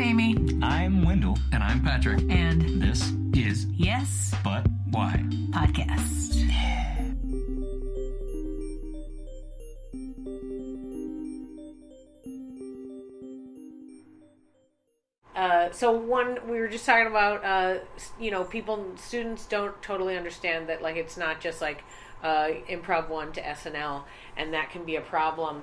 I'm Amy. I'm Wendell. And I'm Patrick. And This is Yes, But Why? Podcast. We were just talking about, students don't totally understand that, like, it's not just like Improv 1 to SNL, and that can be a problem.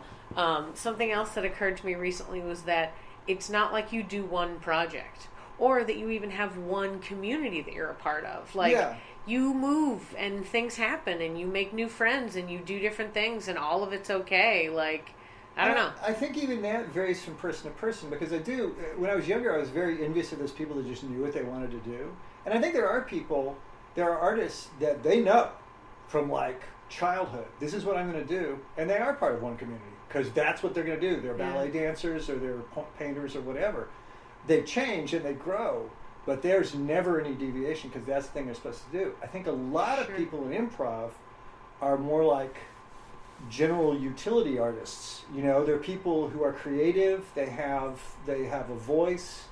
Something else that occurred to me recently was that it's not like you do one project, or that you even have one community that you're a part of. Like, you move, and things happen, and you make new friends, and you do different things, and all of it's okay. Like, I don't know. I think even that varies from person to person, because when I was younger, I was very envious of those people that just knew what they wanted to do. And I think there are artists that they know from like childhood, this is what I'm going to do, and they are part of one community, because that's what they're going to do. They're ballet dancers, or they're painters, or whatever. They change and they grow, but there's never any deviation, because that's the thing they're supposed to do. I think a lot of people in improv are more like general utility artists. You know, they're people who are creative, they have a voice,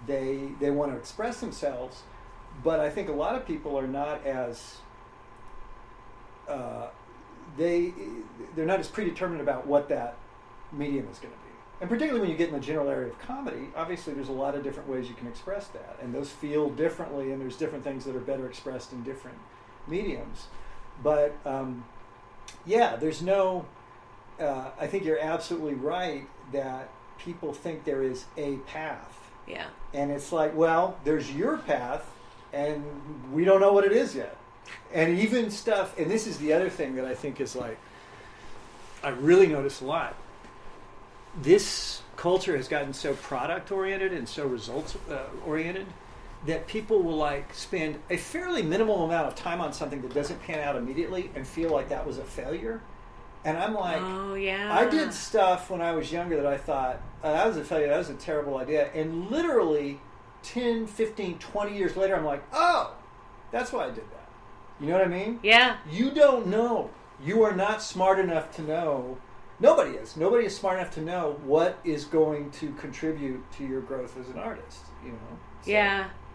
they want to express themselves, but I think a lot of people are not as they're not as predetermined about what that medium is going to be. And particularly when you get in the general area of comedy, obviously there's a lot of different ways you can express that, and those feel differently, and there's different things that are better expressed in different mediums. But there's no, I think you're absolutely right that people think there is a path. Yeah. And it's like, well, there's your path, and we don't know what it is yet. And even stuff, and this is the other thing that I think is like, I really notice a lot. This culture has gotten so product-oriented and so results-oriented that people will like spend a fairly minimal amount of time on something that doesn't pan out immediately and feel like that was a failure. And I'm like, oh, yeah. I did stuff when I was younger that I thought, that was a failure, that was a terrible idea. And literally 10, 15, 20 years later, I'm like, oh, that's why I did that. You know what I mean? Yeah. You don't know. You are not smart enough to know. Nobody is. Nobody is smart enough to know what is going to contribute to your growth as an artist, you know? So.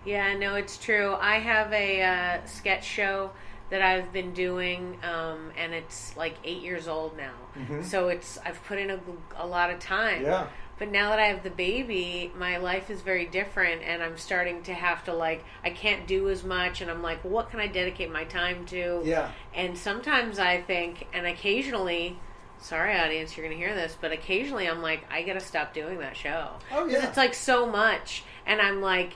Yeah, no, it's true. I have a sketch show that I've been doing, and it's like 8 years old now. Mm-hmm. So I've put in a lot of time. Yeah. But now that I have the baby, my life is very different, and I'm starting to have to, like, I can't do as much, and I'm like, well, what can I dedicate my time to? Yeah. And sometimes I think, and occasionally, sorry audience, you're going to hear this, but occasionally I'm like, I got to stop doing that show. Oh, yeah. Because it's like so much, and I'm like,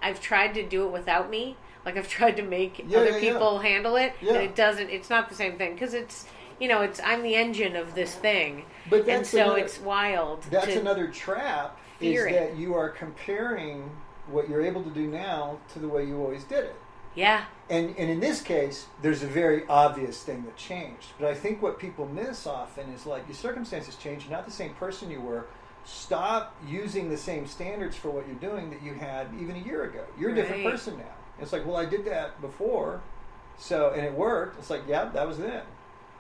I've tried to do it without me. Like, I've tried to make other people handle it, and it's not the same thing, because it's, I'm the engine of this thing. But it's wild. That's another trap, is that you are comparing what you're able to do now to the way you always did it. Yeah. And in this case, there's a very obvious thing that changed. But I think what people miss often is, like, your circumstances change. You're not the same person you were. Stop using the same standards for what you're doing that you had even a year ago. You're a different person now. It's like, well, I did that before, and it worked. It's like, yeah, that was then.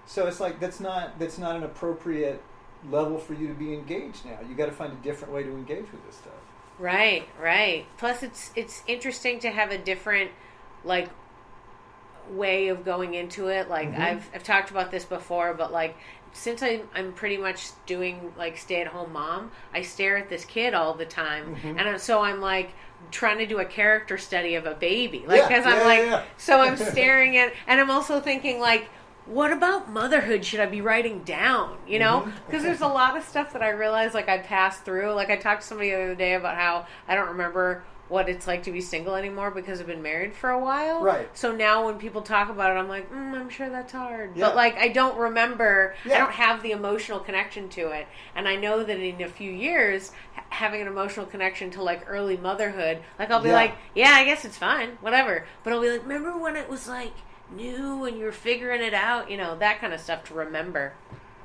So it's like, that's not an appropriate level for you to be engaged now. You got to find a different way to engage with this stuff. Right. Plus, it's interesting to have a different, like, way of going into it. Like, mm-hmm. I've talked about this before, but, like, since I'm pretty much doing, like, stay-at-home mom, I stare at this kid all the time, mm-hmm. and so I'm like trying to do a character study of a baby, like, because so I'm staring at, and I'm also thinking, like, what about motherhood should I be writing down, because mm-hmm. there's a lot of stuff that I realize, like, I passed through. Like, I talked to somebody the other day about how I don't remember what it's like to be single anymore because I've been married for a while. Right. So now when people talk about it, I'm like, I'm sure that's hard. Yeah. But, like, I don't remember, I don't have the emotional connection to it. And I know that in a few years, having an emotional connection to, like, early motherhood, like, I'll be like, I guess it's fine, whatever. But I'll be like, remember when it was, like, new and you were figuring it out? That kind of stuff to remember.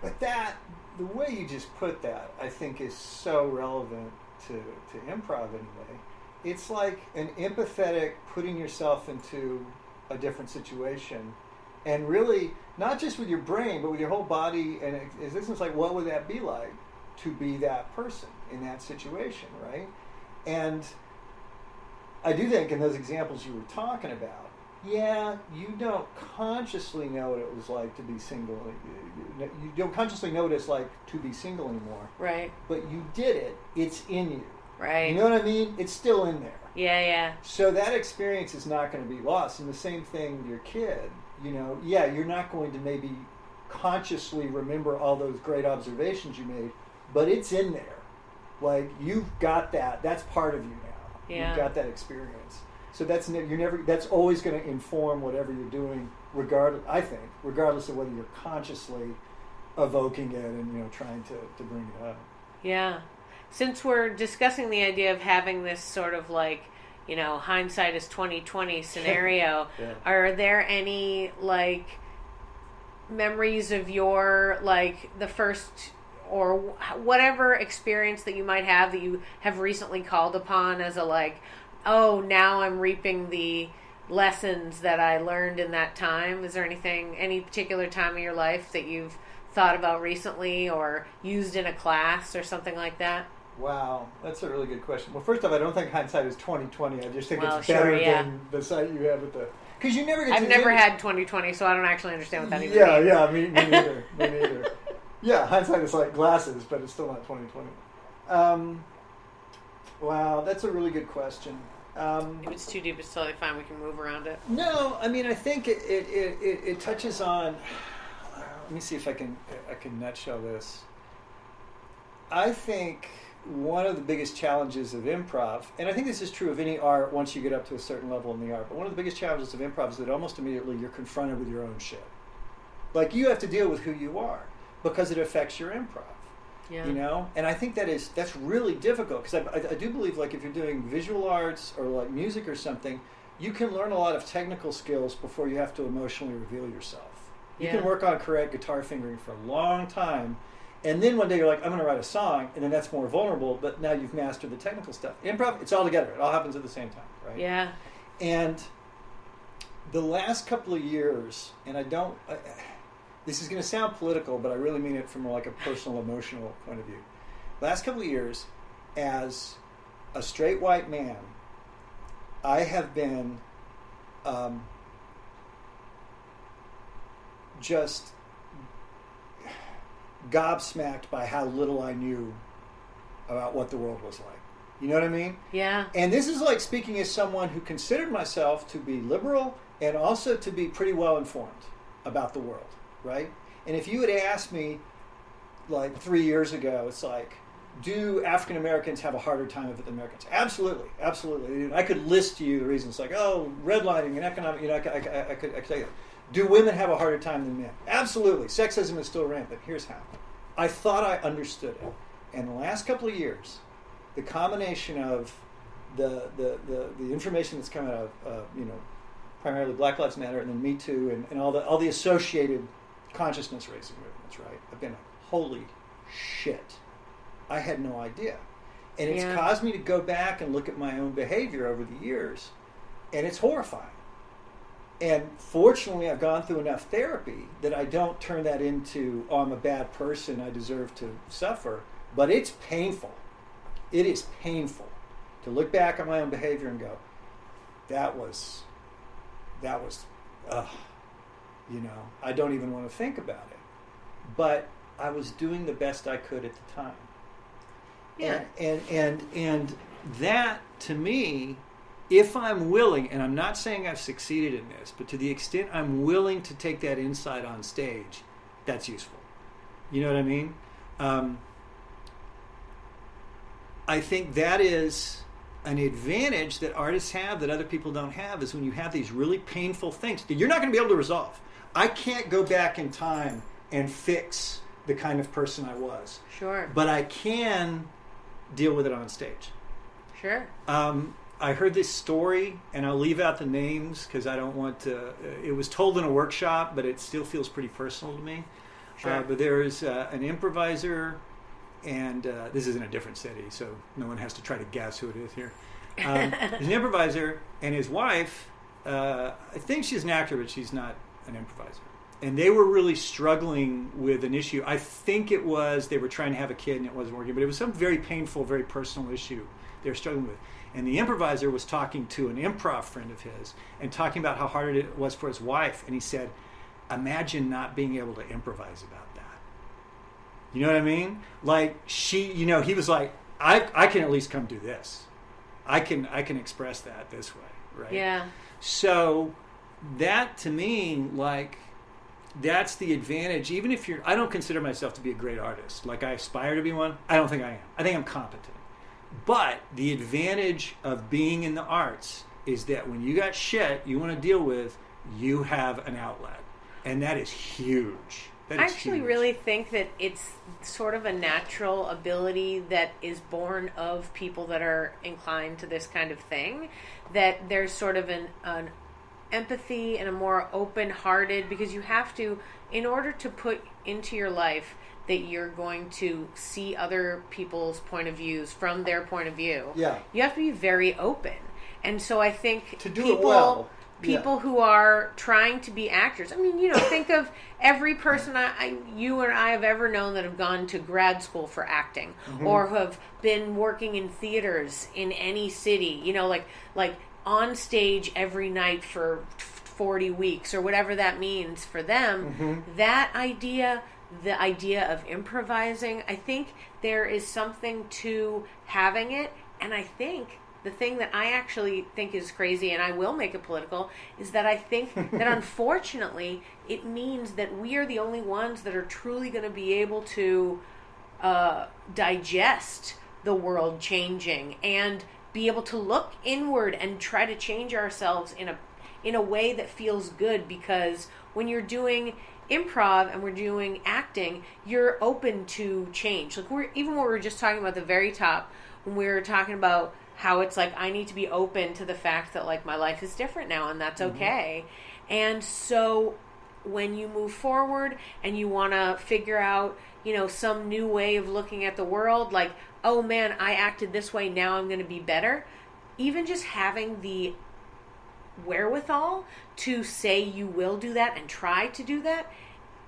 But the way you just put that, I think, is so relevant to improv anyway. It's like an empathetic putting yourself into a different situation, and really not just with your brain, but with your whole body and existence. Like, what would that be like to be that person in that situation, right? And I do think in those examples you were talking about, yeah, you don't consciously know what it was like to be single. You don't consciously know what it's like to be single anymore. Right. But you did it. It's in you. Right. You know what I mean? It's still in there. Yeah, yeah. So that experience is not going to be lost. And the same thing with your kid. Yeah, you're not going to maybe consciously remember all those great observations you made, but it's in there. Like, you've got that. That's part of you now. Yeah. You've got that experience. So that's always going to inform whatever you're doing, regardless of whether you're consciously evoking it and trying to bring it up. Yeah. Since we're discussing the idea of having this sort of like, hindsight is 20/20 scenario, Yeah. are there any like memories of your like the first or whatever experience that you might have that you have recently called upon as a like, oh, now I'm reaping the lessons that I learned in that time? Is there any particular time of your life that you've thought about recently or used in a class or something like that? Wow, that's a really good question. Well, first off, I don't think hindsight is 20/20. I just think it's sure, better yeah. than the sight you have at the... Because you never get to... I've never had 20/20, so I don't actually understand what that even means. Yeah, me neither. Me neither. Yeah, hindsight is like glasses, but it's still not 20/20. Wow, that's a really good question. If it's too deep, it's totally fine. We can move around it. No, I mean, I think it touches on... Let me see if I can nutshell this. I think one of the biggest challenges of improv, and I think this is true of any art once you get up to a certain level in the art, but one of the biggest challenges of improv is that almost immediately you're confronted with your own shit. Like, you have to deal with who you are because it affects your improv. Yeah. And I think that's really difficult because I do believe, like, if you're doing visual arts or like music or something, you can learn a lot of technical skills before you have to emotionally reveal yourself. You can work on correct guitar fingering for a long time, and then one day you're like, I'm going to write a song, and then that's more vulnerable, but now you've mastered the technical stuff. Improv, it's all together. It all happens at the same time, right? Yeah. And the last couple of years, and this is going to sound political, but I really mean it from like a personal, emotional point of view. Last couple of years, as a straight white man, I have been just gobsmacked by how little I knew about what the world was like. You know what I mean? Yeah. And this is like speaking as someone who considered myself to be liberal and also to be pretty well informed about the world, right? And if you had asked me like 3 years ago, it's like, do African Americans have a harder time of it than Americans? Absolutely, absolutely. I could list to you the reasons, like, redlining and economic, I could tell you. Do women have a harder time than men? Absolutely. Sexism is still rampant. Here's how. I thought I understood it. And the last couple of years, the combination of the information that's come out of, primarily Black Lives Matter and then Me Too and all the associated consciousness raising movements, right? I've been like, holy shit. I had no idea. And it's caused me to go back and look at my own behavior over the years, and it's horrifying. And fortunately, I've gone through enough therapy that I don't turn that into, I'm a bad person, I deserve to suffer. But it's painful. It is painful to look back at my own behavior and go, that was, I don't even want to think about it. But I was doing the best I could at the time. Yeah. And that, to me, if I'm willing, and I'm not saying I've succeeded in this, but to the extent I'm willing to take that insight on stage, that's useful. You know what I mean? I think that is an advantage that artists have that other people don't have, is when you have these really painful things that you're not going to be able to resolve. I can't go back in time and fix the kind of person I was. Sure. But I can deal with it on stage. Sure. I heard this story, and I'll leave out the names because I don't want to... it was told in a workshop, but it still feels pretty personal to me. Sure. But there's an improviser, and this is in a different city, so no one has to try to guess who it is here. There's an improviser, and his wife, I think she's an actor, but she's not an improviser. and they were really struggling with an issue. I think it was they were trying to have a kid and it wasn't working, but it was some very painful, very personal issue they were struggling with. And the improviser was talking to an improv friend of his and talking about how hard it was for his wife. And he said, imagine not being able to improvise about that. You know what I mean? Like she, you know, he was like, I can at least come do this. I can express that this way, right? Yeah. So that to me, like, that's the advantage. Even if I don't consider myself to be a great artist. Like I aspire to be one. I don't think I am. I think I'm competent. But the advantage of being in the arts is that when you got shit you want to deal with, you have an outlet. And that is huge. That I is actually huge. really think that it's sort of a natural ability that is born of people that are inclined to this kind of thing. That there's sort of an empathy and a more open-hearted, because you have to, in order to put into your life that you're going to see other people's point of views from their point of view. Yeah. You have to be very open. And so I think To do it well. people who are trying to be actors. I mean, you know, think of every person you and I have ever known that have gone to grad school for acting, or who have been working in theaters in any city, you know, like on stage every night for 40 weeks or whatever that means for them. That idea, the idea of improvising, I think there is something to having it. And I think the thing that I actually think is crazy, and I will make it political, is that I think that unfortunately it means that we are the only ones that are truly going to be able to digest the world changing and be able to look inward and try to change ourselves in a way that feels good. Because when you're doing improv and we're doing acting, you're open to change. Like what we were just talking about at the very top, when we were talking about how it's like I need to be open to the fact that like my life is different now, and that's okay. And so when you move forward and you want to figure out, you know, some new way of looking at the world, like, oh man, I acted this way, now I'm going to be better. Even just having the wherewithal to say you will do that and try to do that,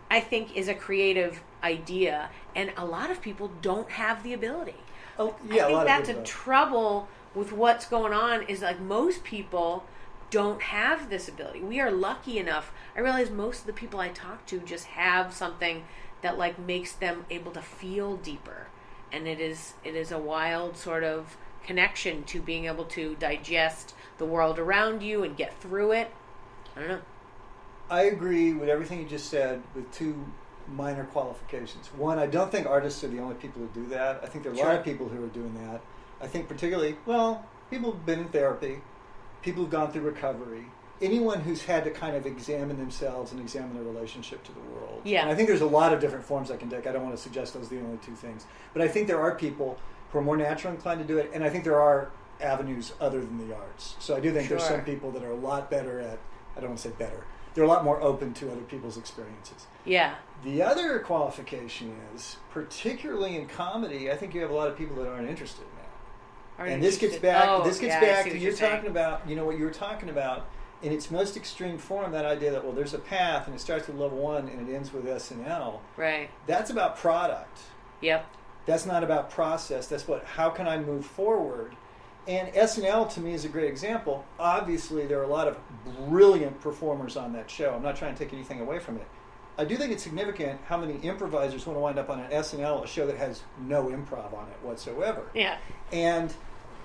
I think is a creative idea, and a lot of people don't have the ability. Oh, yeah, I think that's a trouble with what's going on, is like most people don't have this ability. We are lucky enough. I realize most of the people I talk to just have something that like makes them able to feel deeper, and it is a wild sort of connection to being able to digest the world around you and get through it. I don't know. I agree with everything you just said, with two minor qualifications. One, I don't think artists are the only people who do that. I think there are a lot of people who are doing that. I think particularly, people who've been in therapy, people who've gone through recovery, anyone who's had to kind of examine themselves and examine their relationship to the world. Yeah. And I think there's a lot of different forms that can take. I don't want to suggest those are the only two things. But I think there are people who are more naturally inclined to do it, and I think there are avenues other than the arts. So I do think there's some people that are a lot better at, I don't want to say better, they're a lot more open to other people's experiences. Yeah. The other qualification is, particularly in comedy, I think you have a lot of people that aren't interested in that. And this gets back to you're talking about, you know, what you were talking about in its most extreme form, that idea that, well, there's a path and it starts with level 1 and it ends with SNL. Right. That's about product. Yep. That's not about process. That's how can I move forward? And SNL to me is a great example. Obviously, there are a lot of brilliant performers on that show. I'm not trying to take anything away from it. I do think it's significant how many improvisers want to wind up on an SNL, a show that has no improv on it whatsoever. Yeah. And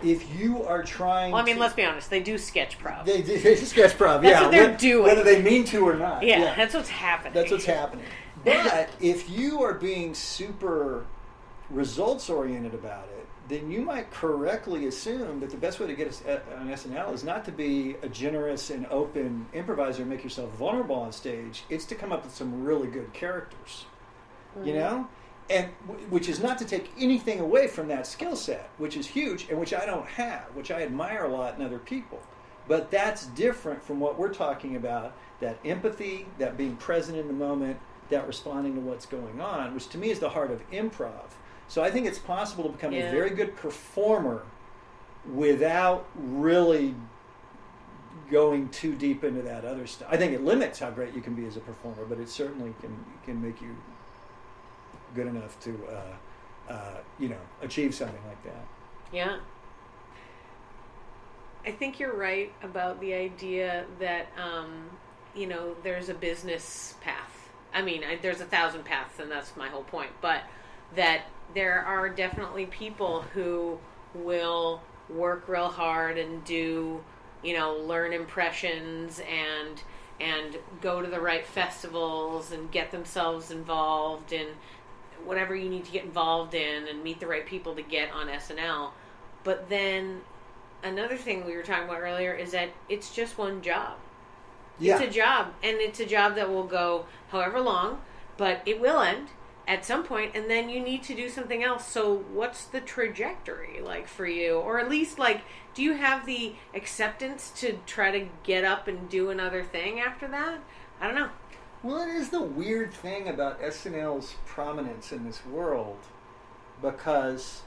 if you are trying Well, I mean, let's be honest. They do sketch prov. They do sketch prov, That's what they're doing. Whether they mean to or not. Yeah, that's what's happening. That's what's happening. But if you are being super results-oriented about it, then you might correctly assume that the best way to get on SNL is not to be a generous and open improviser and make yourself vulnerable on stage. It's to come up with some really good characters, you know? And which is not to take anything away from that skill set, which is huge and which I don't have, which I admire a lot in other people. But that's different from what we're talking about, that empathy, that being present in the moment, that responding to what's going on, which to me is the heart of improv. So I think it's possible to become a very good performer without really going too deep into that other stuff. I think it limits how great you can be as a performer, but it certainly can make you good enough to achieve something like that. Yeah. I think you're right about the idea that there's a business path. I mean, there's 1,000 paths, and that's my whole point. But that there are definitely people who will work real hard and do, learn impressions and go to the right festivals and get themselves involved in whatever you need to get involved in and meet the right people to get on SNL. But then another thing we were talking about earlier is that it's just one job. Yeah. It's a job, and it's a job that will go however long, but it will end at some point, and then you need to do something else. So what's the trajectory like for you? Or at least, like, do you have the acceptance to try to get up and do another thing after that? I don't know. Well, it is the weird thing about SNL's prominence in this world, because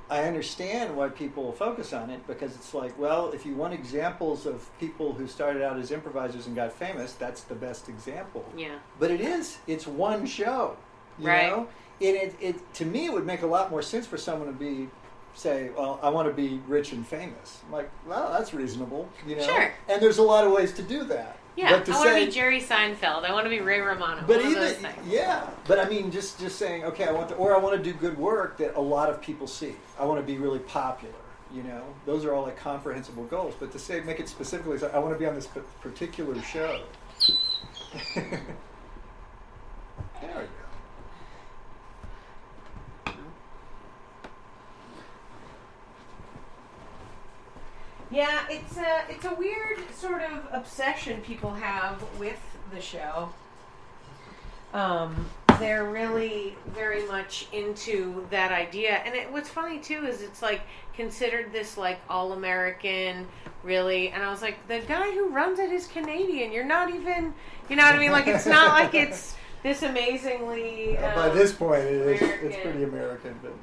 I understand why people focus on it, because it's like, well, if you want examples of people who started out as improvisers and got famous, that's the best example. Yeah. But it's one show, you right. know? And it to me, it would make a lot more sense for someone to say, well, I want to be rich and famous. I'm like, well, that's reasonable, Sure. And there's a lot of ways to do that. Yeah, I want to be Jerry Seinfeld. I want to be Ray Romano. But one of those things. Yeah. But I mean, just saying, okay, I want to do good work that a lot of people see. I want to be really popular. Those are all like comprehensible goals. But to make it specifically, so I want to be on this particular show. There we go. Yeah, it's a weird sort of obsession people have with the show. They're really very much into that idea, and what's funny too is it's like considered this like all-American, really. And I was like, the guy who runs it is Canadian. You're not even, you know what I mean? Like, it's not like it's this amazingly. By this point, it's pretty American, but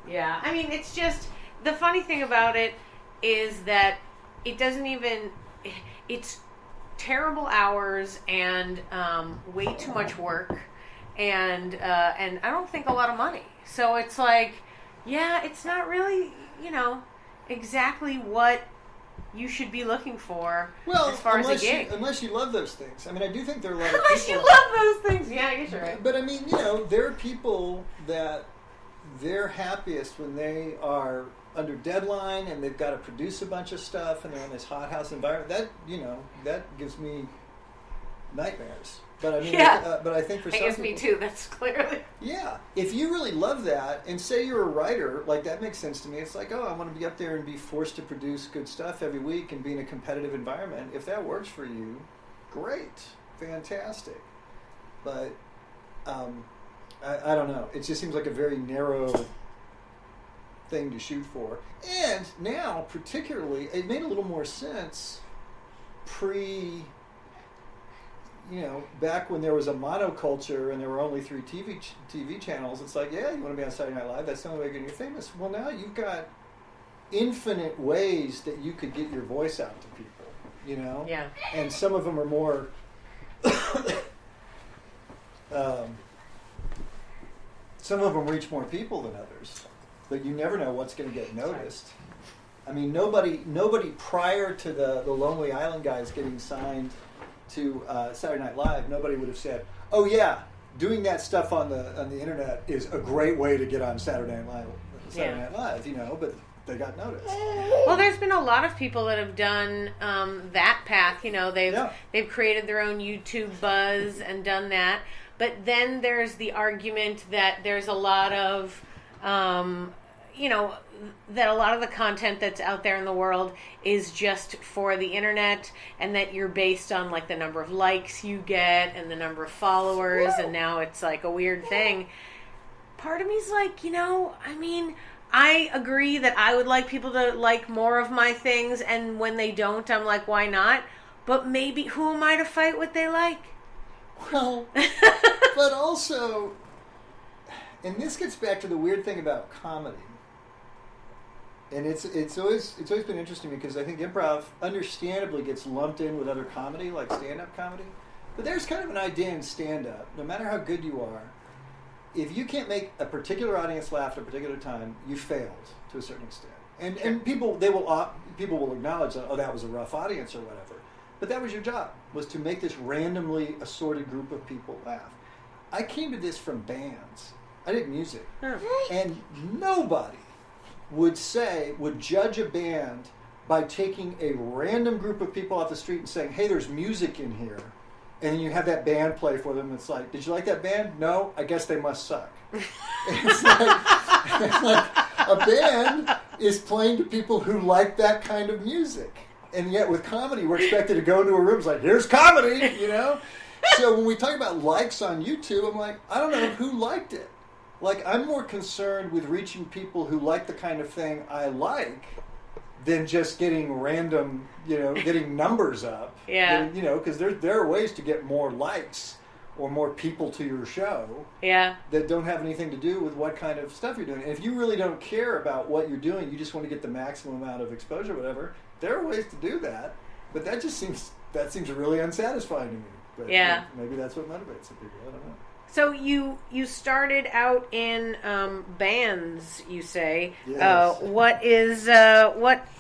yeah, I mean, it's just the funny thing about it is that it doesn't even, it's terrible hours and way too much work and I don't think a lot of money. So it's like, yeah, it's not really, exactly what you should be looking for as far as a gig. Unless you love those things. I mean, I do think there are a lot of unless people... you love those things. Yeah, I guess you're right. But I mean, there are people that they're happiest when they are under deadline and they've got to produce a bunch of stuff and they're in this hothouse environment. That gives me nightmares. But I mean, yeah. But I think for some people, me too. That's clearly. Yeah, if you really love that, and say you're a writer, like that makes sense to me. It's like, oh, I want to be up there and be forced to produce good stuff every week and be in a competitive environment. If that works for you, great, fantastic. But I don't know. It just seems like a very narrow thing to shoot for. And now, particularly, it made a little more sense back when there was a monoculture and there were only 3 TV channels. It's like, yeah, you want to be on Saturday Night Live, that's the only way you're going to get famous. Well, now you've got infinite ways that you could get your voice out to people, Yeah. And some of them are more some of them reach more people than others, but you never know what's going to get noticed. I mean, nobody prior to the Lonely Island guys getting signed to Saturday Night Live, nobody would have said, "Oh yeah, doing that stuff on the internet is a great way to get on Saturday Night Live," But they got noticed. Well, there's been a lot of people that have done that path. They've created their own YouTube buzz and done that. But then there's the argument that there's a lot of, that a lot of the content that's out there in the world is just for the internet, and that you're based on like the number of likes you get and the number of followers, and now it's like a weird thing. Part of me's like, I mean, I agree that I would like people to like more of my things, and when they don't, I'm like, why not? But maybe, who am I to fight what they like? Well, but also, and this gets back to the weird thing about comedy, And it's always been interesting because I think improv understandably gets lumped in with other comedy, like stand-up comedy. But there's kind of an idea in stand-up, no matter how good you are, if you can't make a particular audience laugh at a particular time, you failed to a certain extent. And people will acknowledge that, oh, that was a rough audience or whatever. But that was your job, was to make this randomly assorted group of people laugh. I came to this from bands. I did music. And nobody would judge a band by taking a random group of people off the street and saying, hey, there's music in here. And then you have that band play for them. It's like, did you like that band? No, I guess they must suck. It's like a band is playing to people who like that kind of music. And yet with comedy, we're expected to go into a room, it's like, here's comedy, you know? So when we talk about likes on YouTube, I'm like, I don't know who liked it. Like, I'm more concerned with reaching people who like the kind of thing I like than just getting random, getting numbers up. Yeah. Because there are ways to get more likes or more people to your show. Yeah. That don't have anything to do with what kind of stuff you're doing. And if you really don't care about what you're doing, you just want to get the maximum amount of exposure, whatever, there are ways to do that. But that seems really unsatisfying to me. But yeah. Maybe that's what motivates some people. I don't know. So you started out in bands, you say. Yes.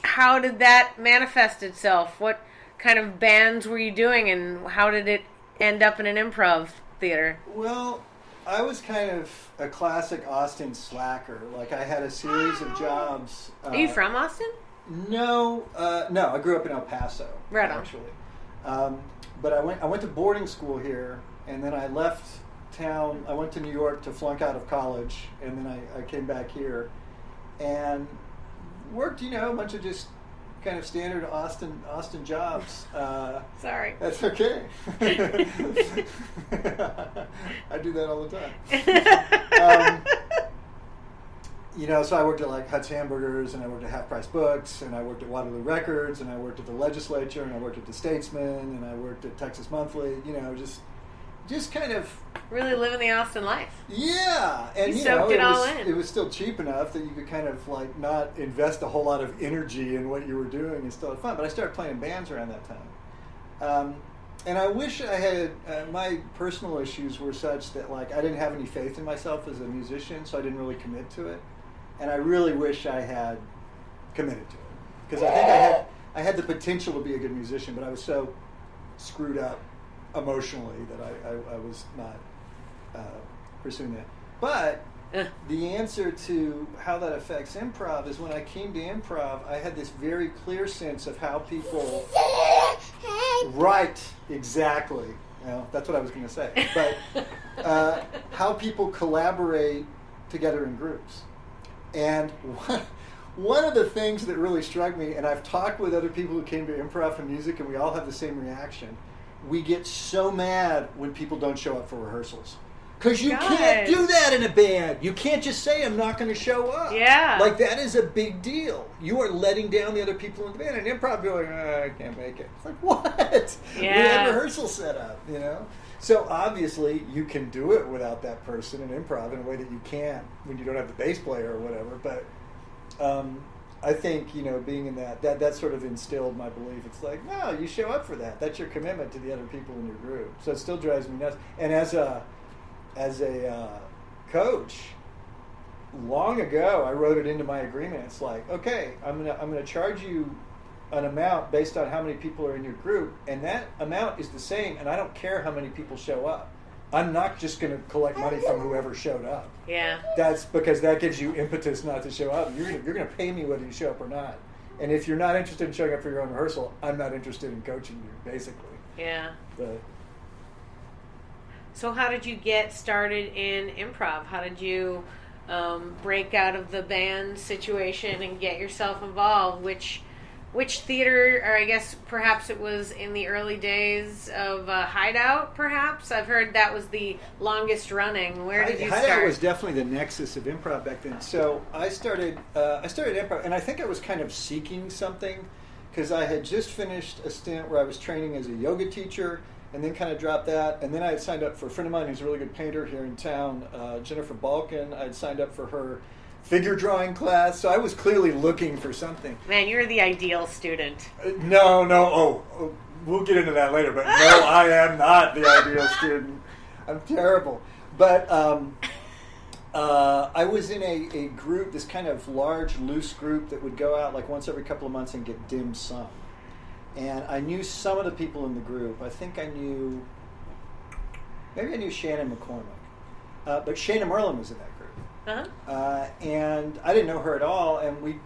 How did that manifest itself? What kind of bands were you doing, and how did it end up in an improv theater? Well, I was kind of a classic Austin slacker. Like, I had a series of jobs. Are you from Austin? No, I grew up in El Paso. Right on. Actually. But I went to boarding school here, and then I left town. I went to New York to flunk out of college, and then I came back here and worked, a bunch of just kind of standard Austin jobs. Sorry. That's okay. I do that all the time. So I worked at like Hut's Hamburgers, and I worked at Half Price Books, and I worked at Waterloo Records, and I worked at the Legislature, and I worked at the Statesman, and I worked at Texas Monthly. Just kind of really living the Austin life. Yeah, and it was still cheap enough that you could kind of like not invest a whole lot of energy in what you were doing and still have fun. But I started playing bands around that time, and I wish I had. My personal issues were such that like I didn't have any faith in myself as a musician, so I didn't really commit to it. And I really wish I had committed to it, because I think I had the potential to be a good musician, but I was so screwed up emotionally that I was not pursuing that. But the answer to how that affects improv is when I came to improv, I had this very clear sense of how people... Right, exactly. That's what I was going to say. But how people collaborate together in groups. And one of the things that really struck me, and I've talked with other people who came to improv and music, and we all have the same reaction, we get so mad when people don't show up for rehearsals. Because you can't do that in a band. You can't just say, I'm not going to show up. Yeah. Like, that is a big deal. You are letting down the other people in the band. And improv, you're like, I can't make it. It's like, what? Yeah. We had rehearsal set up, So, obviously, you can do it without that person in improv in a way that you can't when you don't have the bass player or whatever. But I think, being in that sort of instilled my belief. It's like, no, you show up for that. That's your commitment to the other people in your group. So it still drives me nuts. And as a coach, long ago, I wrote it into my agreement. It's like, okay, I'm gonna charge you an amount based on how many people are in your group, and that amount is the same, and I don't care how many people show up. I'm not just going to collect money from whoever showed up. Yeah. That's because that gives you impetus not to show up. You're going to pay me whether you show up or not. And if you're not interested in showing up for your own rehearsal, I'm not interested in coaching you, basically. Yeah. But. So how did you get started in improv? How did you break out of the band situation and get yourself involved? Which theater, or I guess perhaps it was in the early days of Hideout, perhaps? I've heard that was the longest running. Where did you start? Hideout was definitely the nexus of improv back then. So I started improv, and I think I was kind of seeking something, because I had just finished a stint where I was training as a yoga teacher, and then kind of dropped that. And then I had signed up for a friend of mine who's a really good painter here in town, Jennifer Balkin. I had signed up for her figure drawing class. So I was clearly looking for something. Man, you're the ideal student. No. Oh, we'll get into that later. But no, I am not the ideal student. I'm terrible. But I was in a group, this kind of large, loose group that would go out like once every couple of months and get dim sum. And I knew some of the people in the group. I think maybe I knew Shannon McCormick. But Shana Merlin was in that group. Uh-huh. And I didn't know her at all. And we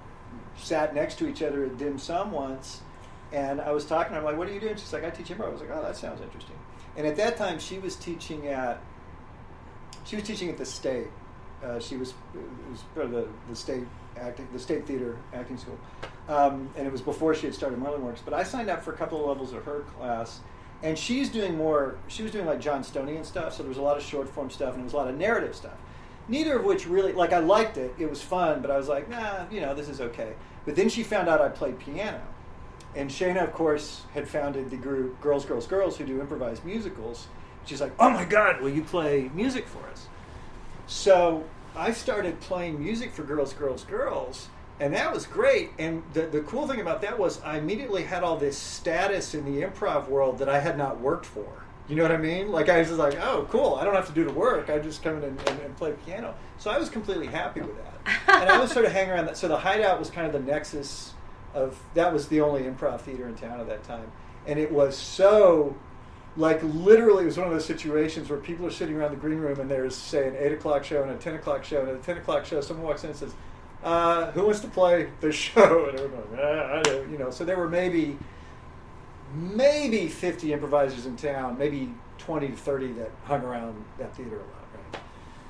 sat next to each other at dim sum once. And I was talking to her, I'm like, what are you doing? She's like, I teach improv. I was like, oh, that sounds interesting. And at that time, she was teaching at the State. It was part of the State Theater acting school, and it was before she had started Merlin Works. But I signed up for a couple of levels of her class, and she was doing like John Stonian stuff. So there was a lot of short form stuff, and there was a lot of narrative stuff. Neither of which really, like, I liked it. It was fun, but I was like, nah, this is okay. But then she found out I played piano. And Shana, of course, had founded the group Girls, Girls, Girls, who do improvised musicals. She's like, oh my God, will you play music for us? So I started playing music for Girls, Girls, Girls, and that was great. And the cool thing about that was I immediately had all this status in the improv world that I had not worked for. You know what I mean? Like, I was just like, oh, cool, I don't have to do the work. I just come in and play piano. So I was completely happy with that. And I would sort of hang around that. So the Hideout was kind of the nexus that was the only improv theater in town at that time. And it was so, like, literally it was one of those situations where people are sitting around the green room and there's, say, an 8 o'clock show and a 10 o'clock show. And at the 10 o'clock show, someone walks in and says, who wants to play the show? And everyone's like, I do. So there were maybe 50 improvisers in town, maybe 20 to 30 that hung around that theater a lot, right?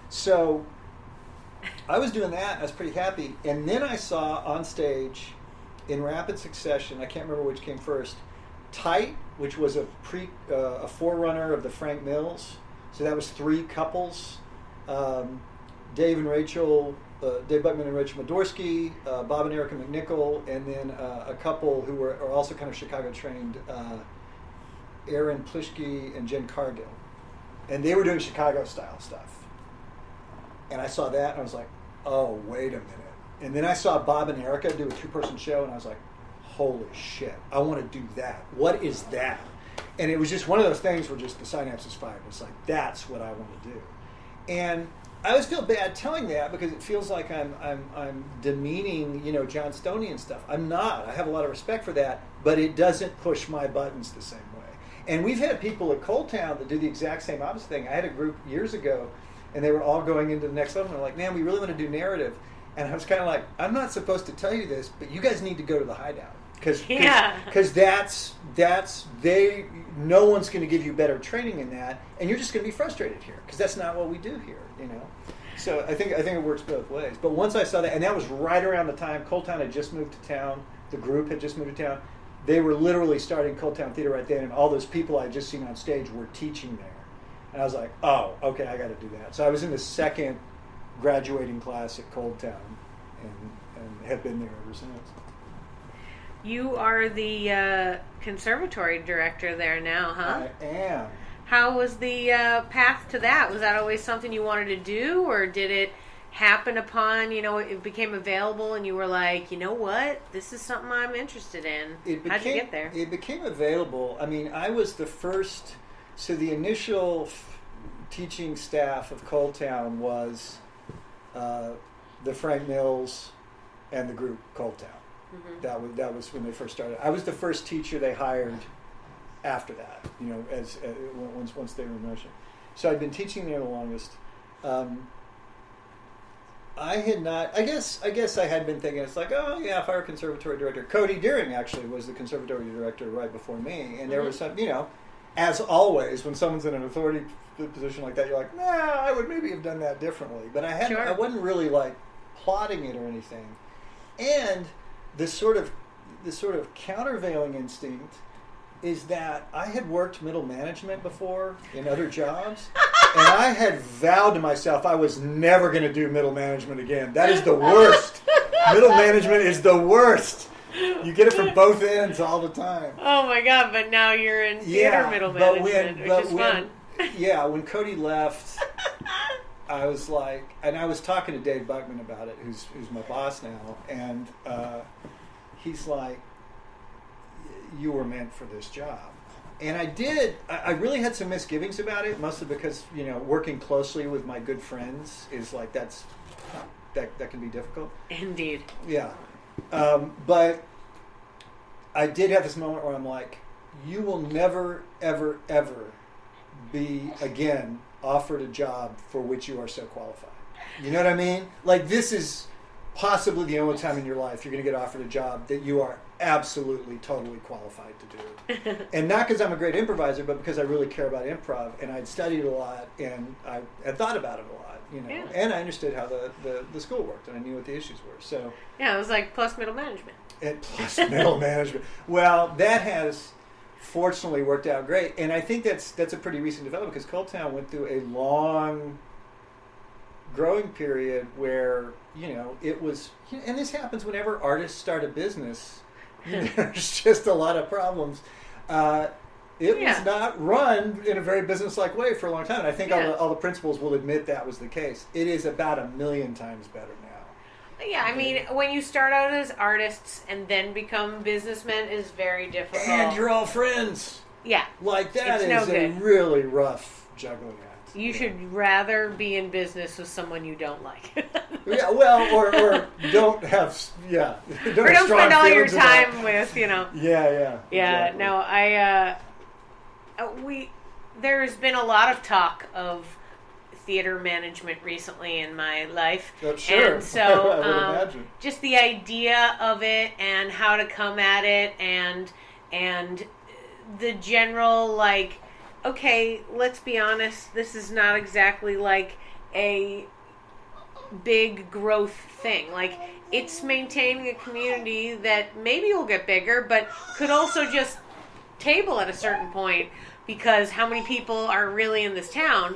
So I was doing that. I was pretty happy. And then I saw on stage, in rapid succession, I can't remember which came first, Tight, which was a forerunner of the Frank Mills. So that was 3 couples, Dave Buckman and Rachel Medorsky, Bob and Erica McNichol, and then a couple who are also kind of Chicago trained, Aaron Plishke and Jen Cargill. And they were doing Chicago style stuff. And I saw that and I was like, oh, wait a minute. And then I saw Bob and Erica do a 2-person show, and I was like, holy shit, I want to do that. What is that? And it was just one of those things where just the synapses fired. It's like, that's what I want to do. And I always feel bad telling that because it feels like I'm demeaning, John Stonian stuff. I'm not. I have a lot of respect for that, but it doesn't push my buttons the same way. And we've had people at Coldtowne that do the exact same opposite thing. I had a group years ago, and they were all going into the next level, and they're like, man, we really want to do narrative. And I was kind of like, I'm not supposed to tell you this, but you guys need to go to the Hideout. Because no one's going to give you better training in that, and you're just going to be frustrated here because that's not what we do here, So I think it works both ways. But once I saw that, and that was right around the time Coldtowne had just moved to town, the group had just moved to town. They were literally starting Coldtowne Theater right then, and all those people I had just seen on stage were teaching there. And I was like, oh, okay, I got to do that. So I was in the second graduating class at Coldtowne, and have been there ever since. You are the conservatory director there now, huh? I am. How was the path to that? Was that always something you wanted to do, or did it happen upon, it became available and you were like, you know what, this is something I'm interested in? How'd you get there? It became available. I mean, I was the first, so the initial teaching staff of Coldtowne was the Frank Mills and the group Coldtowne. Mm-hmm. That was when they first started. I was the first teacher they hired after that, as once they were in motion. So I'd been teaching there the longest. I had not. I guess I had been thinking it's like, oh yeah, if I were conservatory director. Cody Deering actually was the conservatory director right before me, and there was some, as always, when someone's in an authority position like that, you're like, nah, I would maybe have done that differently. But I wasn't really like plotting it or anything. And this sort of countervailing instinct is that I had worked middle management before in other jobs, and I had vowed to myself I was never going to do middle management again. That is the worst. Middle management is the worst. You get it from both ends all the time. Oh my God, but now you're in theater middle management, which is fun. Yeah, when Cody left, I was like, and I was talking to Dave Buckman about it, who's my boss now, and he's like, you were meant for this job. And I really had some misgivings about it, mostly because, working closely with my good friends is like, that can be difficult. Indeed. Yeah. But I did have this moment where I'm like, you will never, ever, ever be again offered a job for which you are so qualified. You know what I mean? Like, this is possibly the only time in your life you're going to get offered a job that you are absolutely, totally qualified to do. And not because I'm a great improviser, but because I really care about improv, and I'd studied a lot, and I had thought about it a lot, Yeah. And I understood how the school worked, and I knew what the issues were. So Yeah, it was like plus middle management. And plus middle management. Well, that has fortunately worked out great, and I think that's a pretty recent development, because Coldtowne went through a long growing period where it was, and this happens whenever artists start a business. There's just a lot of problems. It was not run in a very business-like way for a long time, and I think all the principals will admit that was the case. It is about 1,000,000 times better now. Yeah, I mean, when you start out as artists and then become businessmen is very difficult. And you're all friends. Yeah. Like, that It's no is a good. really rough juggling act. You should rather be in business with someone you don't like. Yeah, well, or don't have, don't Or have don't strong spend all your feelings about- time with, Yeah. Yeah, Exactly. no, there's been a lot of talk of theater management recently in my life. Sure. And so I would imagine. just the idea of it and how to come at it and the general, like, okay, let's be honest, this is not exactly like a big growth thing. Like, it's maintaining a community that maybe will get bigger, but could also just table at a certain point, because how many people are really in this town,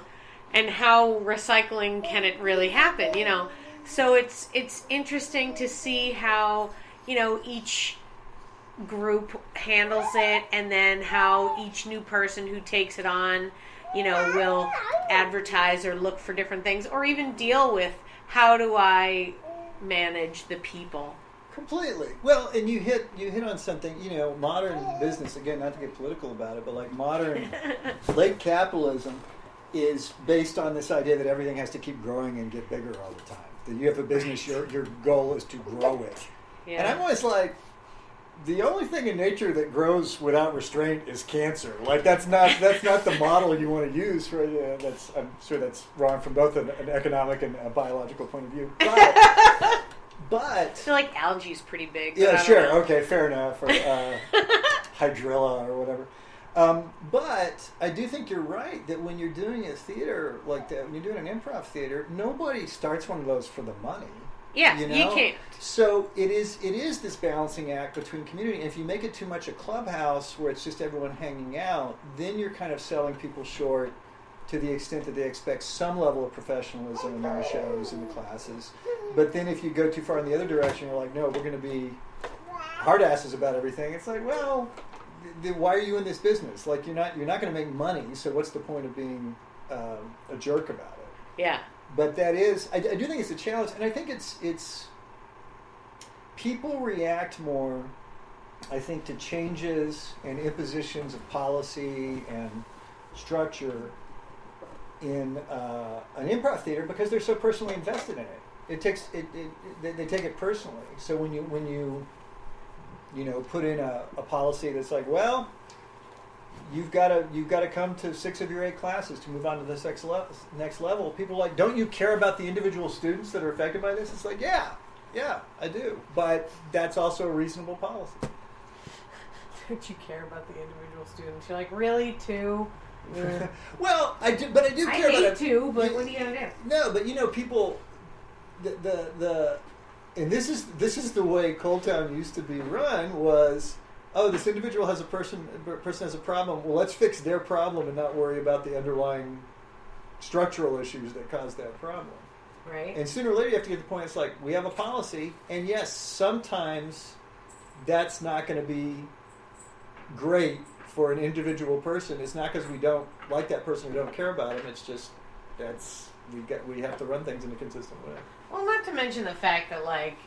and how recycling can it really happen? So it's interesting to see how each group handles it, and then how each new person who takes it on will advertise or look for different things, or even deal with, how do I manage the people? Completely. Well, and you hit on something, modern business, again, not to get political about it, but like modern late capitalism is based on this idea that everything has to keep growing and get bigger all the time. That you have a business, your goal is to grow it. Yeah. And I'm always like, the only thing in nature that grows without restraint is cancer. Like, that's not the model you want to use for. I'm sure that's wrong from both an economic and a biological point of view. But I feel like algae's pretty big. yeah, but I don't sure, know. okay, fair enough. Or hydrilla or whatever. But I do think you're right that when you're doing a theater like that, when you're doing an improv theater, nobody starts one of those for the money. Yeah, you can't. So it is this balancing act between community. And if you make it too much a clubhouse where it's just everyone hanging out, then you're kind of selling people short to the extent that they expect some level of professionalism in their shows and the classes. But then if you go too far in the other direction, you're like, no, we're going to be hard asses about everything. It's like, well, why are you in this business? Like, you're not going to make money, so what's the point of being a jerk about it? Yeah. But that is, I do think it's a challenge, and I think it's people react more, I think, to changes and impositions of policy and structure in an improv theater because they're so personally invested in it. They take it personally. So when you put in a policy that's like, well, you've got to come to 6 of your 8 classes to move on to this next level. People are like, don't you care about the individual students that are affected by this? It's like, yeah, I do. But that's also a reasonable policy. Don't you care about the individual students? You're like, really, too? Well, I do care about it. I hate to, but what are you going to do? No, but people, and this is the way Coldtowne used to be run was, oh, this individual has a person has a problem. Well, let's fix their problem and not worry about the underlying structural issues that caused that problem. Right. And sooner or later, you have to get to the point. It's like, we have a policy, and yes, sometimes that's not going to be great for an individual person. It's not because we don't like that person, we don't care about him. It's just that's we have to run things in a consistent way. Well, not to mention the fact that, like,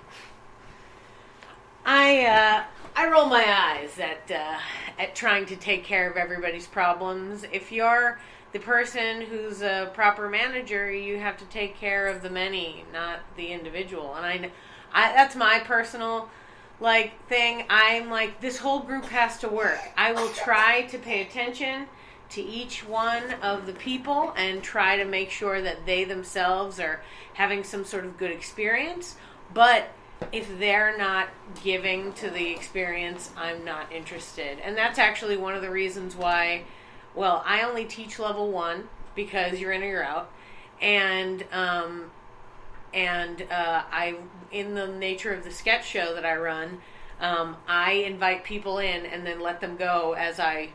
I roll my eyes at trying to take care of everybody's problems. If you're the person who's a proper manager, you have to take care of the many, not the individual. And I that's my personal thing. I'm like, this whole group has to work. I will try to pay attention to each one of the people and try to make sure that they themselves are having some sort of good experience. But if they're not giving to the experience, I'm not interested. And that's actually one of the reasons why, well, I only teach level 1 because you're in or you're out. And I, in the nature of the sketch show that I run, I invite people in and then let them go as I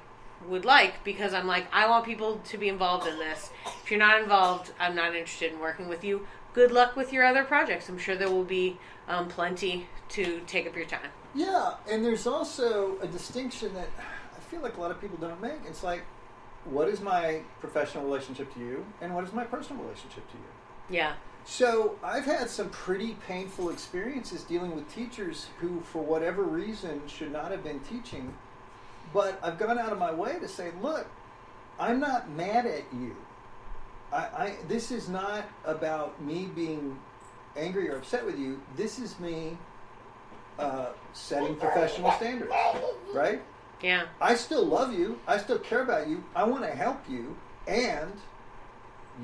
would like, because I'm like, I want people to be involved in this. If you're not involved, I'm not interested in working with you. Good luck with your other projects. I'm sure there will be plenty to take up your time. Yeah, and there's also a distinction that I feel like a lot of people don't make. It's like, what is my professional relationship to you, and what is my personal relationship to you? Yeah. So I've had some pretty painful experiences dealing with teachers who, for whatever reason, should not have been teaching. But I've gone out of my way to say, look, I'm not mad at you. This is not about me being angry or upset with you. This is me setting professional standards, right? Yeah. I still love you. I still care about you. I want to help you, and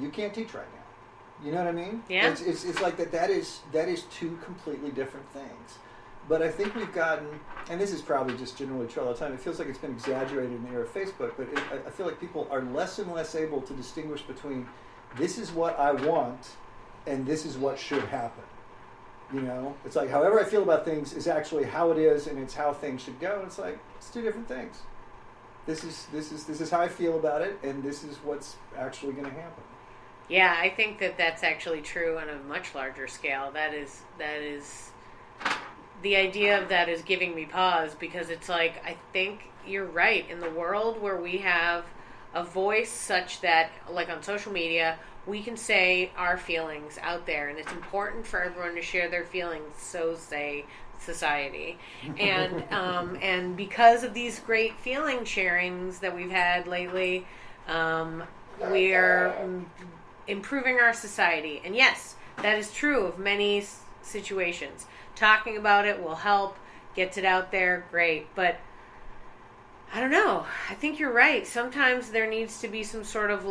you can't teach right now. You know what I mean? Yeah. It's like that is two completely different things. But I think we've gotten, and this is probably just generally true all the time, it feels like it's been exaggerated in the era of Facebook, but I feel like people are less and less able to distinguish between this is what I want and this is what should happen. You know? It's like however I feel about things is actually how it is, and it's how things should go. And it's like, it's two different things. This is how I feel about it, and this is what's actually going to happen. Yeah, I think that's actually true on a much larger scale. That is the idea of that is giving me pause, because it's like, I think you're right. In the world where we have a voice such that, like on social media, we can say our feelings out there, and it's important for everyone to share their feelings, so say society. And because of these great feeling sharings that we've had lately, we are improving our society. And yes, that is true of many situations. Talking about it will help, gets it out there, great. But I don't know. I think you're right. Sometimes there needs to be some sort of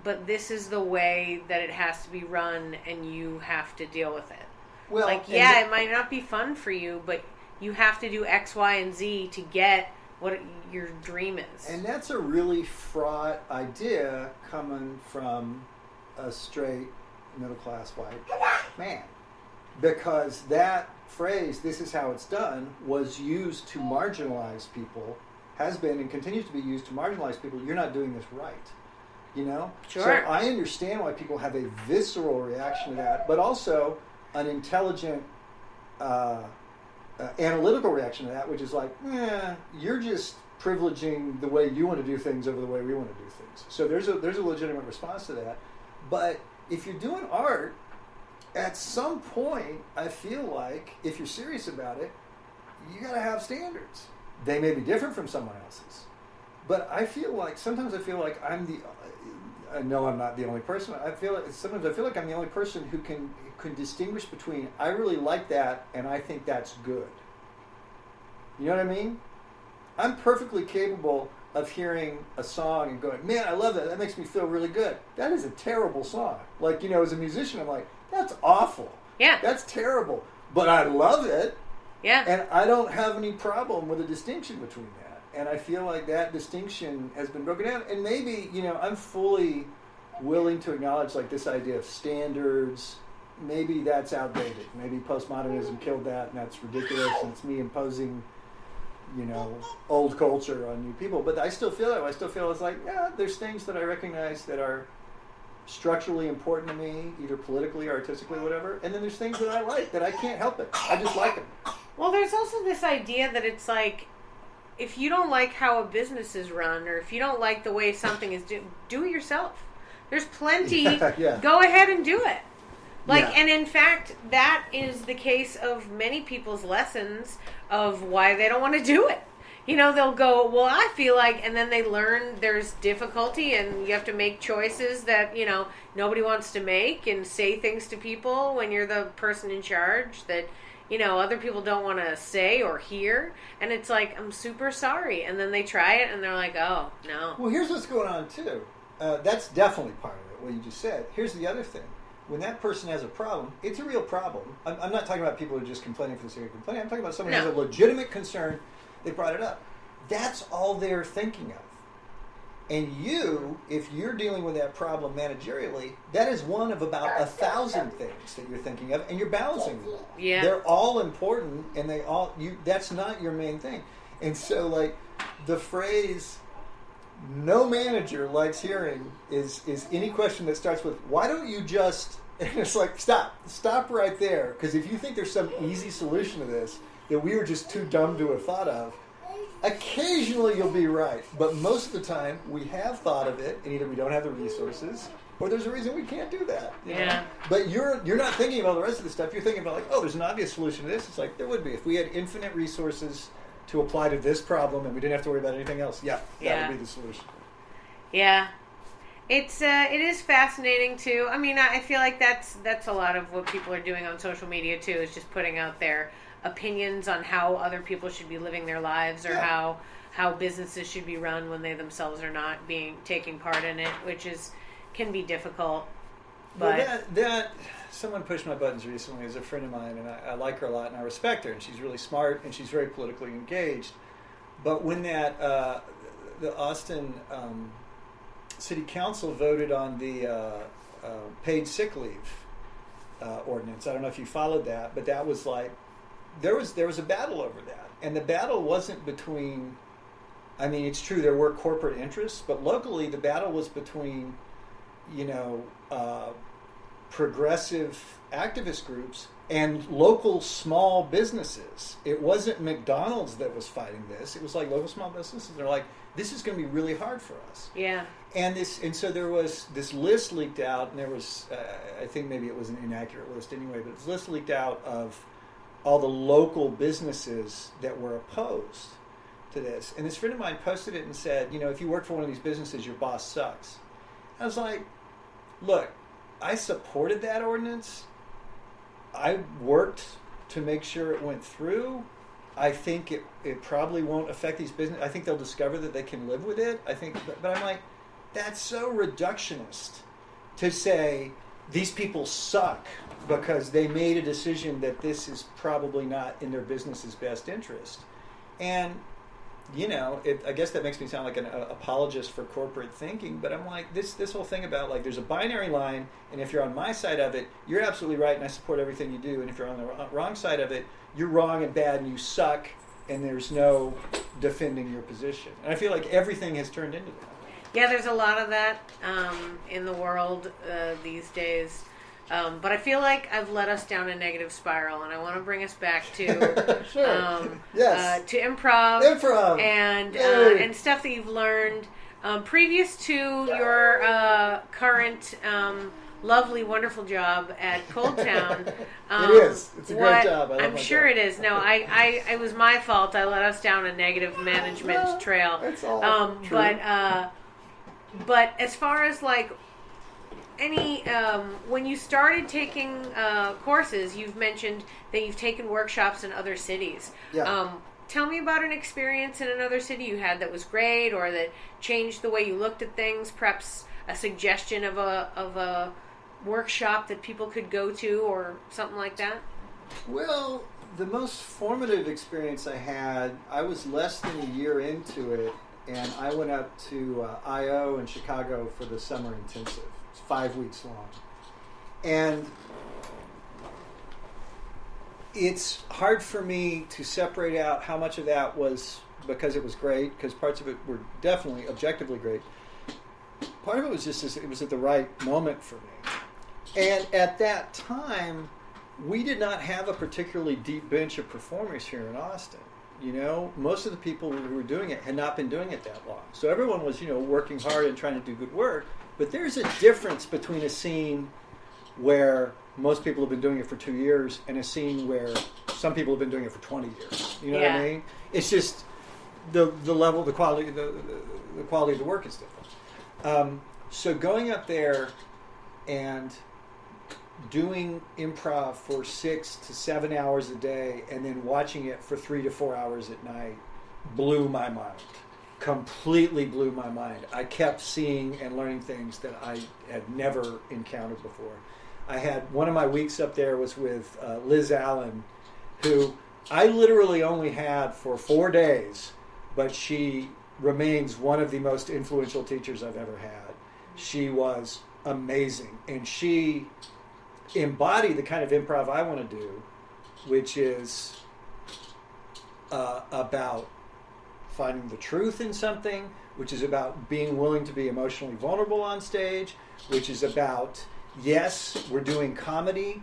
but this is the way that it has to be run, and you have to deal with it. Well, it might not be fun for you, but you have to do X, Y, and Z to get what your dream is. And that's a really fraught idea coming from a straight, middle-class white man. Because that phrase, this is how it's done, was used to marginalize people, has been and continues to be used to marginalize people. You're not doing this right. You know? Sure. So I understand why people have a visceral reaction to that, but also an intelligent, analytical reaction to that, which is like, you're just privileging the way you want to do things over the way we want to do things. So there's a legitimate response to that. But if you're doing art, at some point, I feel like, if you're serious about it, you got to have standards. They may be different from someone else's. But sometimes I feel like I know I'm not the only person. Sometimes I feel like I'm the only person who can distinguish between, I really like that, and I think that's good. You know what I mean? I'm perfectly capable of hearing a song and going, man, I love that. That makes me feel really good. That is a terrible song. As a musician, I'm like, that's awful. Yeah. That's terrible. But I love it. Yeah. And I don't have any problem with a distinction between that. And I feel like that distinction has been broken down. And maybe, I'm fully willing to acknowledge this idea of standards. Maybe that's outdated. Maybe postmodernism killed that, and that's ridiculous, and it's me imposing, old culture on new people. But I still feel that way. I still feel it's there's things that I recognize that are structurally important to me, either politically or artistically, whatever. And then there's things that I like that I can't help it. I just like them. Well, there's also this idea that it's if you don't like how a business is run, or if you don't like the way something is do it yourself. There's plenty. Yeah. Go ahead and do it. Like, Yeah. and in fact, that is the case of many people's lessons of why they don't want to do it. You know, they'll go, well, I feel like, and then they learn there's difficulty and you have to make choices that, you know, nobody wants to make, and say things to people when you're the person in charge that, you know, other people don't want to say or hear. And it's like, I'm super sorry. And then they try it and they're like, oh, no. Well, here's what's going on, too. That's definitely part of it, what you just said. Here's the other thing. When that person has a problem, it's a real problem. I'm not talking about people who are just complaining for the sake of complaining. I'm talking about someone who has a legitimate concern. They brought it up. That's all they're thinking of. And you, if you're dealing with that problem managerially, that is one of about 1,000 things that you're thinking of, and you're balancing them. Yeah. They're all important, and that's not your main thing. And so, like, the phrase no manager likes hearing is any question that starts with, why don't you just, and it's like, stop right there, because if you think there's some easy solution to this that we were just too dumb to have thought of, occasionally you'll be right, but most of the time we have thought of it, and either we don't have the resources, or there's a reason we can't do that. You know? But you're not thinking about the rest of the stuff. You're thinking about, like, oh, there's an obvious solution to this. It's like, there would be if we had infinite resources to apply to this problem, and we didn't have to worry about anything else. Yeah, that would be the solution. Yeah. It is fascinating too. I mean, I feel like that's a lot of what people are doing on social media too, is just putting out their opinions on how other people should be living their lives, or how businesses should be run when they themselves are not taking part in it, which can be difficult. But well, that someone pushed my buttons recently is a friend of mine, and I like her a lot, and I respect her, and she's really smart, and she's very politically engaged. But when the Austin City Council voted on the paid sick leave ordinance, I don't know if you followed that, but that was like, there was a battle over that, and the battle wasn't between, I mean, it's true there were corporate interests, but locally the battle was between, you know, progressive activist groups and local small businesses. It wasn't McDonald's that was fighting this. It was like local small businesses. They're like, this is going to be really hard for us. Yeah. And so there was this list leaked out, and there was, I think maybe it was an inaccurate list anyway, but this list leaked out of all the local businesses that were opposed to this. And this friend of mine posted it and said, you know, if you work for one of these businesses, your boss sucks. I was like, look, I supported that ordinance. I worked to make sure it went through. I think it probably won't affect these businesses. I think they'll discover that they can live with it. I think, but I'm like, that's so reductionist to say these people suck because they made a decision that this is probably not in their business's best interest. And, you know, I guess that makes me sound like an apologist for corporate thinking, but I'm like, this whole thing about, like, there's a binary line, and if you're on my side of it, you're absolutely right, and I support everything you do, and if you're on the wrong side of it, you're wrong and bad, and you suck, and there's no defending your position. And I feel like everything has turned into that. Yeah, there's a lot of that in the world these days. But I feel like I've led us down a negative spiral, and I want to bring us back to Yes. To improv and stuff that you've learned previous to your current lovely, wonderful job at Coldtowne. It is. It's a great job. I'm sure it is. No, it was my fault. I led us down a negative management trail. It's all true. But as far as, like, any when you started taking courses, you've mentioned that you've taken workshops in other cities. Yeah. Tell me about an experience in another city you had that was great, or that changed the way you looked at things. Perhaps a suggestion of a workshop that people could go to, or something like that. Well, the most formative experience I had, I was less than a year into it, and I went up to I.O. in Chicago for the summer intensive. It's 5 weeks long. And it's hard for me to separate out how much of that was because it was great, because parts of it were definitely objectively great. Part of it was just it was at the right moment for me. And at that time, we did not have a particularly deep bench of performers here in Austin. You know, most of the people who were doing it had not been doing it that long. So everyone was, you know, working hard and trying to do good work, But there's a difference between a scene where most people have been doing it for 2 years and a scene where some people have been doing it for 20 years. You know what I mean? It's just the level, the quality of the work is different. So going up there and doing improv for 6 to 7 hours a day and then watching it for 3 to 4 hours at night blew my mind. Completely blew my mind. I kept seeing and learning things that I had never encountered before. I had one of my weeks up there was with Liz Allen, who I literally only had for 4 days, but she remains one of the most influential teachers I've ever had. She was amazing, and she embodied the kind of improv I want to do, which is about finding the truth in something, which is about being willing to be emotionally vulnerable on stage, which is about, yes, we're doing comedy,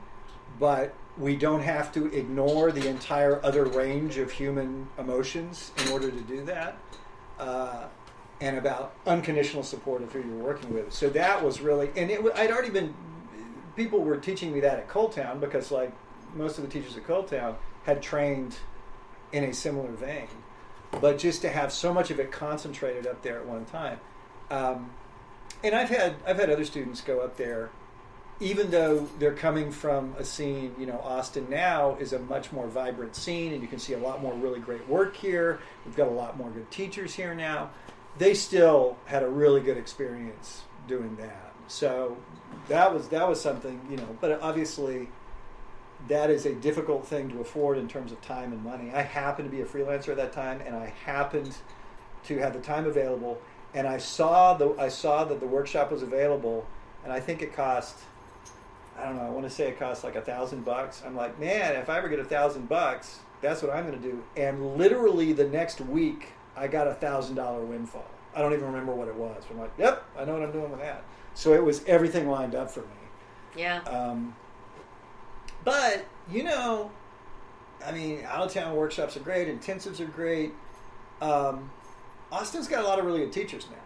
but we don't have to ignore the entire other range of human emotions in order to do that, and about unconditional support of who you're working with. So that was really, and I'd already been, people were teaching me that at Coldtowne, because like most of the teachers at Coldtowne had trained in a similar vein. But just to have so much of it concentrated up there at one time, and I've had other students go up there, even though they're coming from a scene. You know, Austin now is a much more vibrant scene, and you can see a lot more really great work here. We've got a lot more good teachers here now. They still had a really good experience doing that. So that was something, you know. But obviously, that is a difficult thing to afford in terms of time and money. I happened to be a freelancer at that time, and I happened to have the time available, and I saw that the workshop was available, and I think it cost, I don't know, I want to say it cost like $1,000. I'm like, man, if I ever get $1,000, that's what I'm going to do. And literally the next week, I got $1,000 windfall. I don't even remember what it was. I'm like, yep, I know what I'm doing with that. So it was everything lined up for me. Yeah. But, you know, I mean, out-of-town workshops are great, intensives are great. Austin's got a lot of really good teachers now.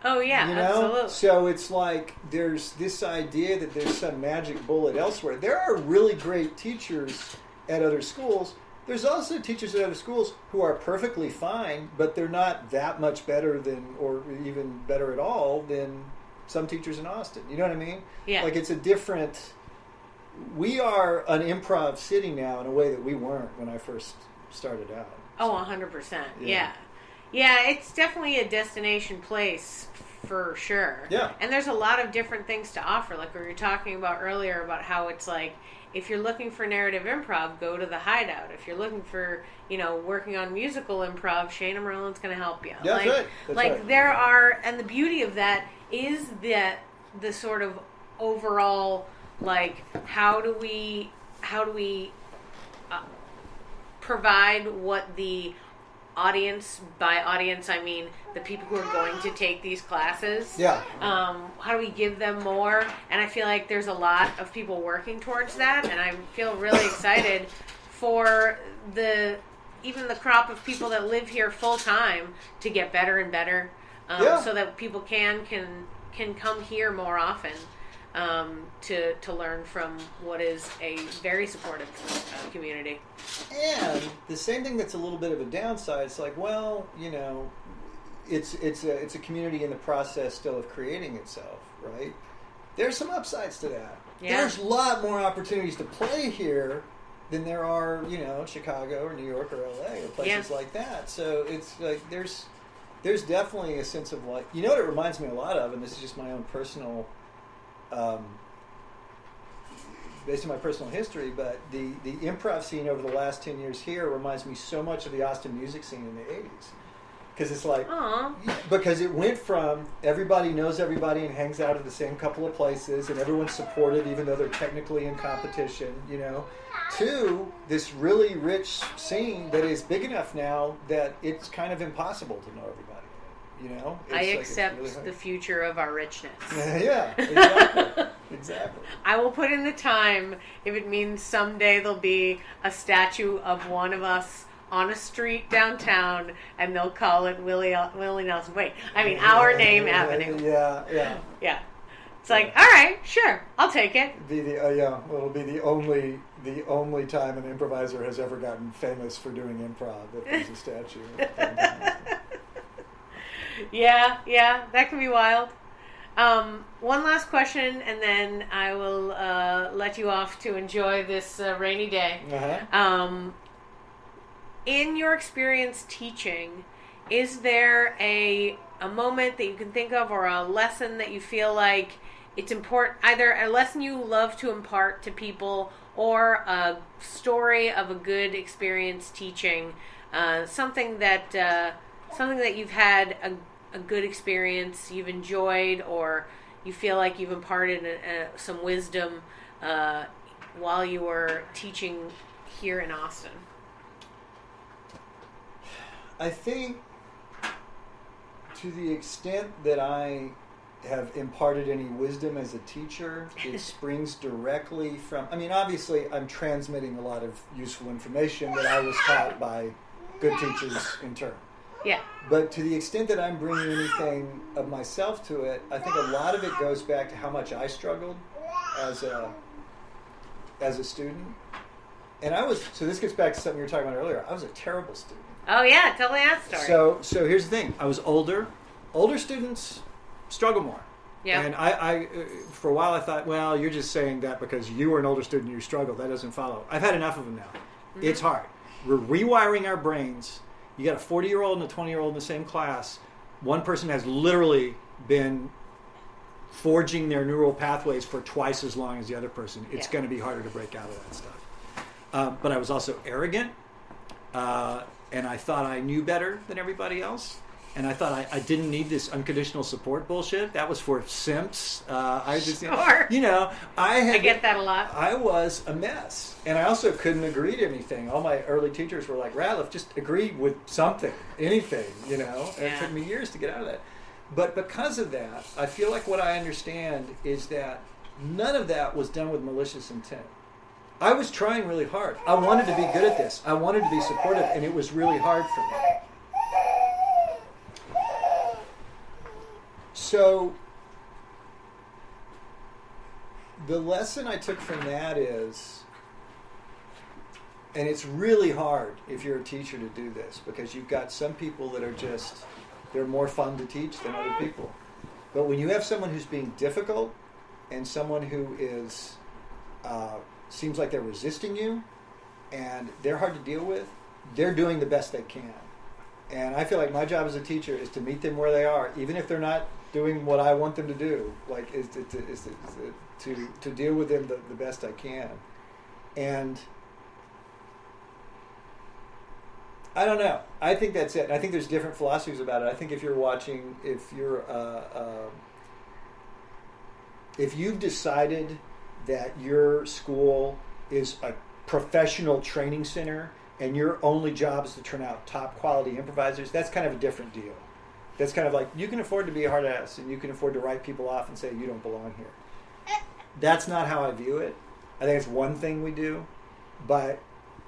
Oh, yeah, you know? absolutely. So it's like there's this idea that there's some magic bullet elsewhere. There are really great teachers at other schools. There's also teachers at other schools who are perfectly fine, but they're not that much better than, or even better at all than some teachers in Austin. You know what I mean? Yeah. Like it's a different... We are an improv city now in a way that we weren't when I first started out. Oh, 100%. Yeah. Yeah, it's definitely a destination place for sure. Yeah. And there's a lot of different things to offer. Like we were talking about earlier about how it's like, if you're looking for narrative improv, go to the Hideout. If you're looking for, you know, working on musical improv, Shana Merlin's going to help you. Yeah, like, that's right. That's like right. There are, and the beauty of that is that the sort of overall, like, how do we provide what the audience, by audience I mean the people who are going to take these classes. Yeah. How do we give them more? And I feel like there's a lot of people working towards that, and I feel really excited for even the crop of people that live here full time to get better and better, so that people can come here more often. To learn from what is a very supportive community. And the same thing that's a little bit of a downside. It's like, well, you know, it's a community in the process still of creating itself, right? There's some upsides to that. Yeah. There's a lot more opportunities to play here than there are, you know, Chicago or New York or LA or places like that. So it's like there's definitely a sense of like, you know what it reminds me a lot of, and this is just my own personal. Based on my personal history, but the improv scene over the last 10 years here reminds me so much of the Austin music scene in the 80s. Because it's like, because it went from everybody knows everybody and hangs out at the same couple of places and everyone's supportive even though they're technically in competition, you know, to this really rich scene that is big enough now that it's kind of impossible to know everybody. You know, I accept really the future of our richness. Yeah, exactly. Exactly. I will put in the time if it means someday there'll be a statue of one of us on a street downtown, and they'll call it Willie Nelson. Wait, I mean Our Name Avenue. Yeah. It's like, all right, sure, I'll take it. It'll be the only time an improviser has ever gotten famous for doing improv if there's a statue. Yeah, that can be wild. One last question, and then I will let you off to enjoy this rainy day. Uh-huh. In your experience teaching, is there a moment that you can think of, or a lesson that you feel like it's important, either a lesson you love to impart to people, or a story of a good experience teaching, something that you've had a good experience, you've enjoyed, or you feel like you've imparted some wisdom while you were teaching here in Austin? I think to the extent that I have imparted any wisdom as a teacher, it springs directly from, obviously I'm transmitting a lot of useful information that I was taught by good teachers in turn. Yeah. But to the extent that I'm bringing anything of myself to it, I think a lot of it goes back to how much I struggled as a student. And so this gets back to something you were talking about earlier. I was a terrible student. Oh yeah, tell me that story. So here's the thing. I was older. Older students struggle more. Yeah. And I for a while I thought, well, you're just saying that because you were an older student and you struggled. That doesn't follow. I've had enough of them now. Mm-hmm. It's hard. We're rewiring our brains. You got a 40-year-old and a 20-year-old in the same class. One person has literally been forging their neural pathways for twice as long as the other person. It's going to be harder to break out of that stuff. But I was also arrogant, and I thought I knew better than everybody else. And I thought I didn't need this unconditional support bullshit. That was for simps. I get that a lot. I was a mess. And I also couldn't agree to anything. All my early teachers were like, Ratliff, just agree with something, anything, And it took me years to get out of that. But because of that, I feel like what I understand is that none of that was done with malicious intent. I was trying really hard. I wanted to be good at this. I wanted to be supportive, and it was really hard for me. So the lesson I took from that is, and it's really hard if you're a teacher to do this, because you've got some people that are they're more fun to teach than other people. But when you have someone who's being difficult and someone who is seems like they're resisting you and they're hard to deal with, they're doing the best they can. And I feel like my job as a teacher is to meet them where they are, even if they're not doing what I want them to do, is to deal with them the best I can. And I don't know. I think that's it. I think there's different philosophies about it. I think if you've decided that your school is a professional training center and your only job is to turn out top quality improvisers, that's kind of a different deal. That's kind of like, you can afford to be a hard ass and you can afford to write people off and say you don't belong here. That's not how I view it. I think it's one thing we do, but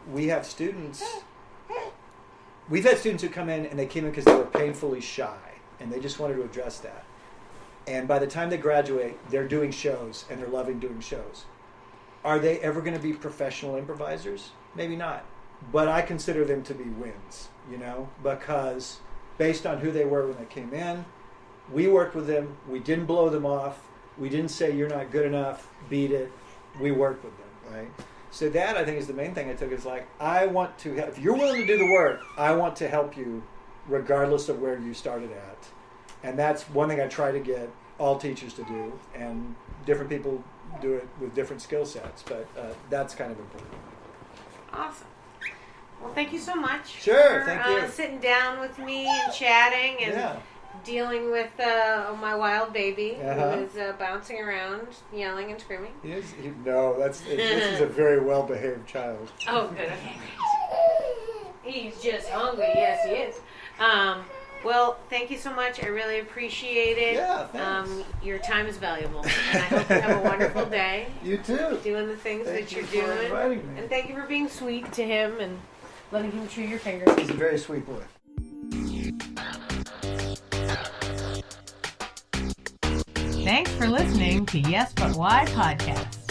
we have students. We've had students who come in and they came in because they were painfully shy and they just wanted to address that. And by the time they graduate, they're doing shows and they're loving doing shows. Are they ever going to be professional improvisers? Maybe not. But I consider them to be wins, because based on who they were when they came in, we worked with them. We didn't blow them off. We didn't say, you're not good enough, beat it. We worked with them, right? So that, I think, is the main thing I took, is like, I want to help. If you're willing to do the work, I want to help you regardless of where you started at. And that's one thing I try to get all teachers to do. And different people do it with different skill sets. But that's kind of important. Awesome. Well, thank you so much for thank you. Sitting down with me and chatting and dealing with my wild baby who is bouncing around, yelling and screaming. This is a very well-behaved child. Oh, good. Okay. He's just hungry. Yes, he is. Well, thank you so much. I really appreciate it. Yeah, thanks. Your time is valuable. And I hope you have a wonderful day. You too. Doing the things that you're doing. Thank you for inviting me. And thank you for being sweet to him and letting him chew your fingers. He's a very sweet boy. Thanks for listening to Yes But Why podcast.